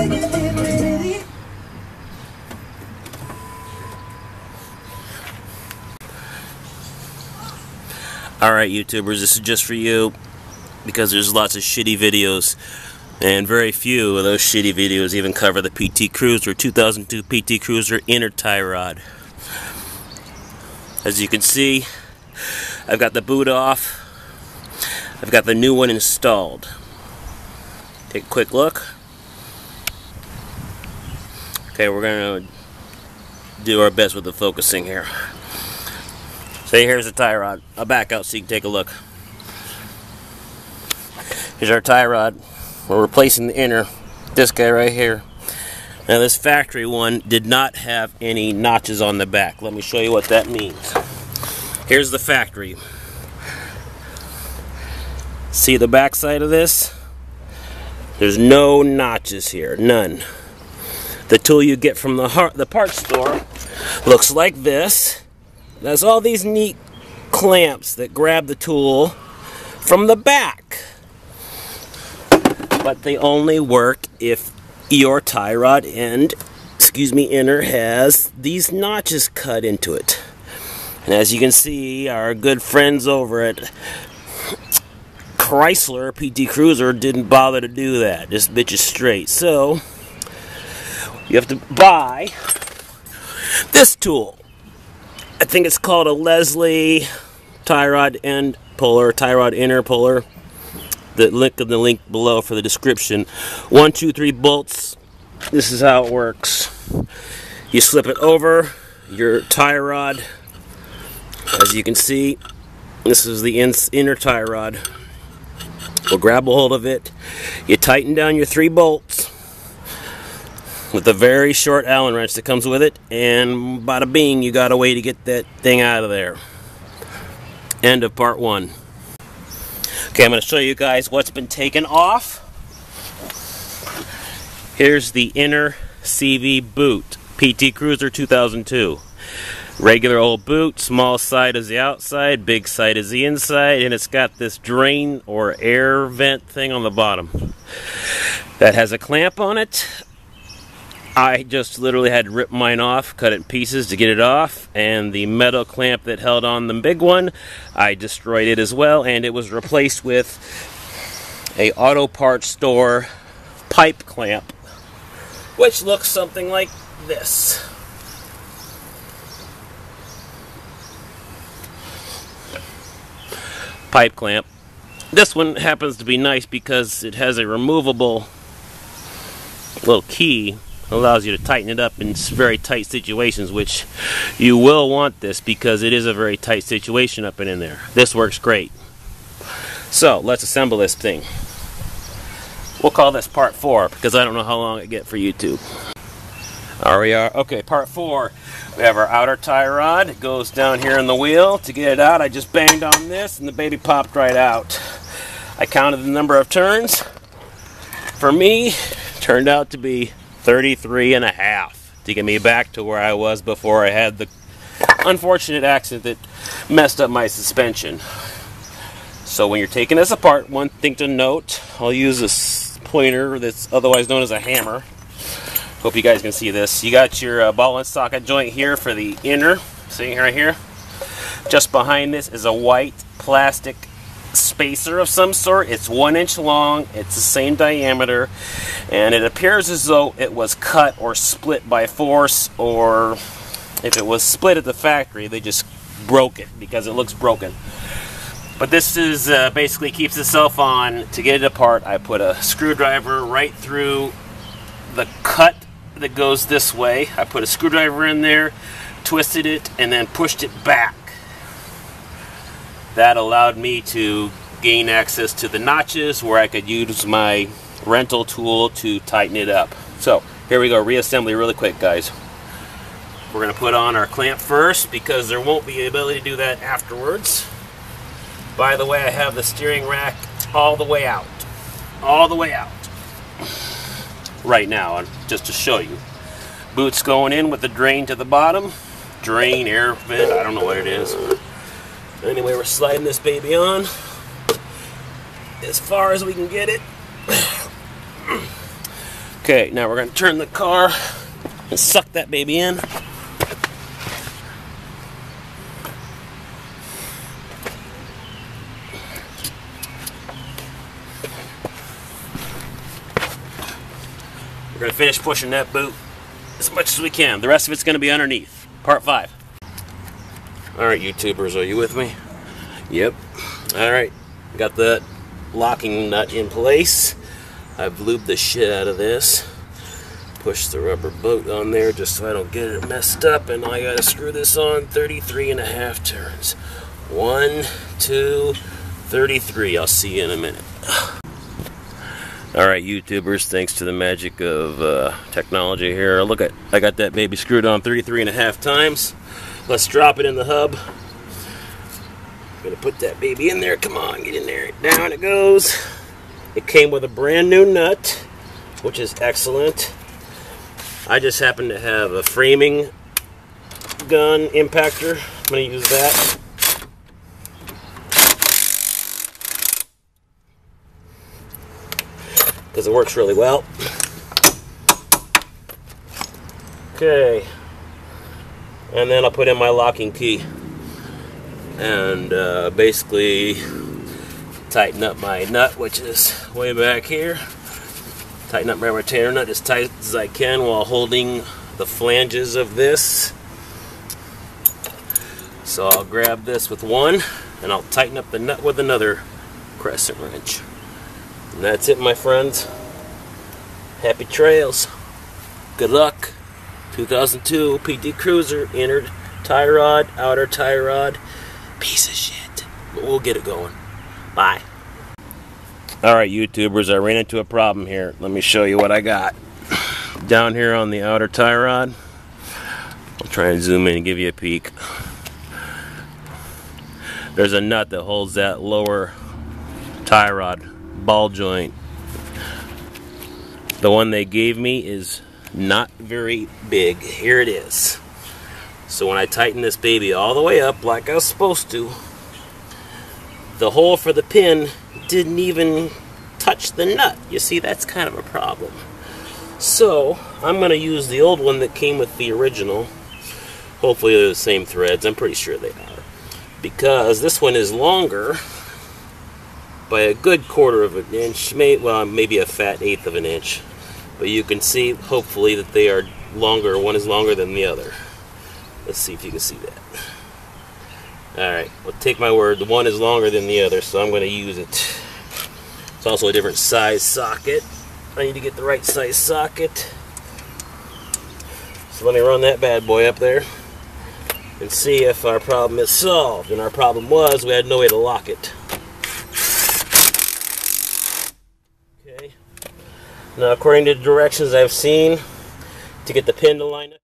Alright YouTubers, this is just for you because there's lots of shitty videos and very few of those shitty videos even cover the PT Cruiser 2002 PT Cruiser inner tie rod. As you can see, I've got the boot off. I've got the new one installed. Take a quick look. Okay, we're going to do our best with the focusing here. So here's the tie rod. I'll back out so you can take a look. Here's our tie rod. We're replacing the inner, this guy right here. Now this factory one did not have any notches on the back. Let me show you what that means. Here's the factory. See the back side of this? There's no notches here, none. The tool you get from the parts store looks like this. There's all these neat clamps that grab the tool from the back. But they only work if your tie rod end, inner has these notches cut into it. And as you can see, our good friends over at Chrysler PT Cruiser didn't bother to do that. This bitch is straight. So you have to buy this tool. I think it's called a Leslie tie rod end puller, tie rod inner puller. The link in the link below for the description. 1, 2, 3 bolts. This is how it works. You slip it over your tie rod. As you can see, this is the inner tie rod. We'll grab a hold of it. You tighten down your 3 bolts with a very short Allen wrench that comes with it, and bada bing, you got a way to get that thing out of there. End of part 1. Okay, I'm going to show you guys what's been taken off. Here's the inner CV boot, PT Cruiser 2002. Regular old boot, small side is the outside, big side is the inside, and it's got this drain or air vent thing on the bottom. That has a clamp on it. I just literally had to rip mine off, cut it in pieces to get it off, and the metal clamp that held on the big one, I destroyed it as well, and it was replaced with a auto parts store pipe clamp, which looks something like this. Pipe clamp. This one happens to be nice because it has a removable little key. Allows you to tighten it up in very tight situations, which you will want this because it is a very tight situation up and in there. This works great. So let's assemble this thing. We'll call this part 4 because I don't know how long it gets for YouTube. There we are. Okay, part 4. We have our outer tie rod. It goes down here in the wheel. To get it out, I just banged on this and the baby popped right out. I counted the number of turns. For me, it turned out to be 33.5 to get me back to where I was before I had the unfortunate accident that messed up my suspension. So when you're taking this apart, one thing to note, I'll use this pointer that's otherwise known as a hammer. Hope you guys can see this. You got your ball and socket joint here for the inner. See right here? Just behind this is a white plastic spacer of some sort. It's 1 inch long, it's the same diameter, and it appears as though it was cut or split by force, or if it was split at the factory, they just broke it because it looks broken. But this is basically keeps itself on. To get it apart, I put a screwdriver right through the cut that goes this way. I put a screwdriver in there, twisted it, and then pushed it back. That allowed me to gain access to the notches where I could use my rental tool to tighten it up. So here we go, reassembly really quick, guys. We're going to put on our clamp first because there won't be the ability to do that afterwards. By the way, I have the steering rack all the way out. All the way out. Right now, just to show you. Boot's going in with the drain to the bottom. Drain, air vent, I don't know what it is. Anyway, we're sliding this baby on as far as we can get it. Okay, now we're going to turn the car and suck that baby in. We're going to finish pushing that boot as much as we can. The rest of it's going to be underneath. Part 5. Alright, YouTubers, are you with me? Yep. Alright, got that locking nut in place. I've lubed the shit out of this. Push the rubber bolt on there just so I don't get it messed up. And I got to screw this on 33.5 turns. 1, 2, 33. I'll see you in a minute. Alright, YouTubers, thanks to the magic of technology here. Look at, I got that baby screwed on 33.5 times. Let's drop it in the hub. I'm going to put that baby in there. Come on, get in there. Down it goes. It came with a brand new nut, which is excellent. I just happen to have a framing gun impactor. I'm going to use that. Because it works really well. Okay. And then I'll put in my locking key. And basically tighten up my nut, which is way back here. Tighten up my retainer nut as tight as I can while holding the flanges of this. So I'll grab this with one, and I'll tighten up the nut with another crescent wrench. And that's it, my friends. Happy trails. Good luck. 2002 PT Cruiser, inner tie rod, outer tie rod. Piece of shit. But we'll get it going. Bye. Alright, YouTubers, I ran into a problem here. Let me show you what I got. Down here on the outer tie rod, I'll try and zoom in and give you a peek. There's a nut that holds that lower tie rod ball joint. The one they gave me is not very big. Here it is. So when I tighten this baby all the way up like I was supposed to, the hole for the pin didn't even touch the nut. You see, that's kind of a problem. So I'm going to use the old one that came with the original. Hopefully they're the same threads. I'm pretty sure they are. Because this one is longer by a good 1/4 of an inch, maybe a fat 1/8 of an inch. But you can see, hopefully, that they are longer. One is longer than the other. Let's see if you can see that. Alright, well, take my word, the one is longer than the other, so I'm going to use it. It's also a different size socket. I need to get the right size socket. So let me run that bad boy up there and see if our problem is solved. And our problem was we had no way to lock it. Okay. Now, according to the directions I've seen, to get the pin to line up,